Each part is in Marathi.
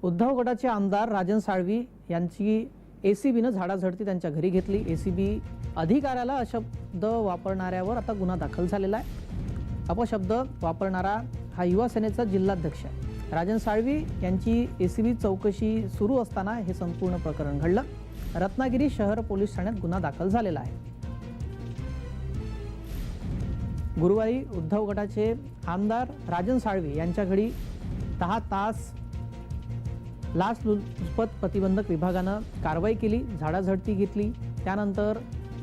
उद्धव गटाचे आमदार राजन साळवी यांची एसीबीने झाडाझडती त्यांच्या घरी घेतली। एसीबी अधिकाऱ्याला अशब्द वापरणाऱ्यावर आता गुन्हा दाखल झालेला आहे। अपशब्द वापरणारा हा युवा सेनेचा जिल्हाध्यक्ष आहे। राजन साळवी यांची एसीबी चौकशी सुरू असताना हे संपूर्ण प्रकरण घडलं। रत्नागिरी शहर पोलीस ठाण्यात गुन्हा दाखल झालेला आहे। गुरुवारी उद्धव गटाचे आमदार राजन साळवी यांच्या घरी 10 तास लाचलुचपत प्रतिबंधक विभागानं कारवाई केली, झाडाझडती घेतली। त्यानंतर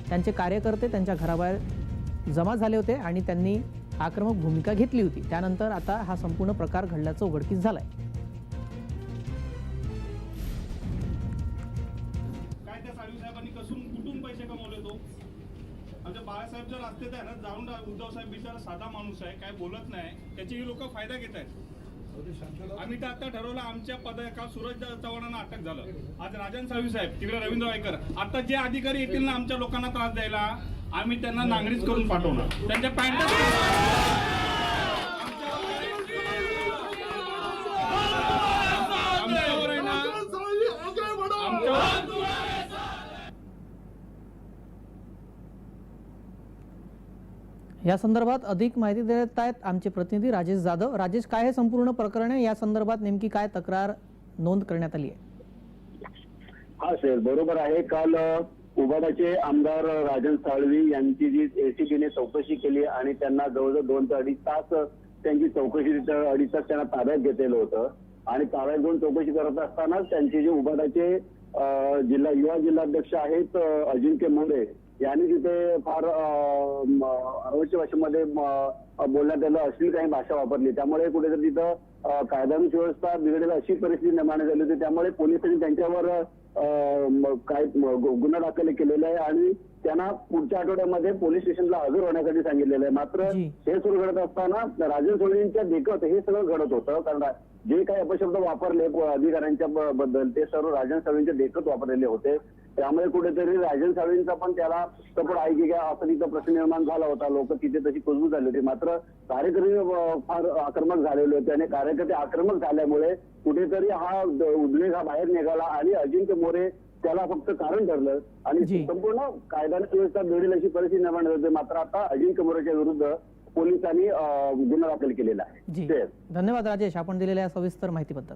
त्यांचे कार्यकर्ते त्यांच्या घराबाहेर जमा झाले होते आणि त्यांनी आक्रमक भूमिका घेतली होती। त्यानंतर आता हा संपूर्ण प्रकार घडल्याचं उघडकीस झालंय। काय त्या साळवी साहेबांनी कुठून पैसे कमवले तो? आमच्या बाळासाहेब जर असते तर ना जाऊन उद्धव साहेब बिचारा साधा माणूस आहे, काय बोलत नाही, त्याची लोक फायदा घेत आहेत। आम्ही तर आता ठरवलं आमच्या काल सूरज चव्हाणांना अटक झालं, आज राजन साळवी साहेब, तिकडे रवींद्र वायकर, आता जे अधिकारी येतील ना आमच्या लोकांना त्रास द्यायला, आम्ही त्यांना नांगरीच करून पाठवणार। त्यांच्या पॅन्ट आमच्यावर आहे ना, या संदर्भात अधिक माहिती देत आहेत आमचे प्रतिनिधी राजेश जाधव। राजेश, काय हे संपूर्ण प्रकरण आहे? या संदर्भात नेमकी काय तक्रार नोंद करण्यात आली आहे? हा सर, बरोबर आहे। काल उबादाचे आमदार राजन साळवी यांची जी एसीबीने चौकशी केली आणि त्यांना जवळजवळ 2 ते 2.5 तास त्यांची चौकशी 2.5 तास त्यांना ताब्यात घेतलेलं होतं आणि ताब्यात घेऊन चौकशी करत असताना त्यांचे जे उबादाचे युवा जिल्हाध्यक्ष आहेत अजिंक्य मोरे यांनी तिथे फार अरवची भाषेमध्ये बोलण्यात आलं, अश्लील काही भाषा वापरली। त्यामुळे कुठेतरी तिथं कायदा व्यवस्था बिघडेल अशी परिस्थिती निर्माण झाली होती। त्यामुळे पोलिसांनी त्यांच्यावर काय गुन्हा दाखल केलेला आहे आणि त्यांना पुढच्या आठवड्यामध्ये पोलीस स्टेशनला हजर होण्यासाठी सांगितलेलं आहे। मात्र हे सुरू घडत असताना राजन साळवींच्या देखत हे सगळं घडत होतं, कारण जे काही अपशब्द वापरले अधिकाऱ्यांच्या बद्दल ते सर्व राजन साळवींच्या देखत वापरलेले होते। त्यामुळे कुठेतरी राजन साळवींचा पण त्याला सपोर्ट आहे की काय असं तिथं प्रश्न निर्माण झाला होता। लोक तिथे तशी कुजबूज झाली होती, मात्र कार्यकर्ते फार आक्रमक झालेले होते आणि कार्यकर्ते आक्रमक झाल्यामुळे कुठेतरी हा उद्रेक हा बाहेर निघाला आणि अजिंक्य मोरे त्याला फक्त कारण ठरलं आणि संपूर्ण कायदा व्यवस्था बिघडेल अशी परिस्थिती निर्माण होते। मात्र आता अजिंक्य मोरेच्या विरुद्ध पोलिसांनी गुन्हा दाखल केलेला आहे। धन्यवाद राजेश, आपण दिलेल्या सविस्तर माहितीबद्दल।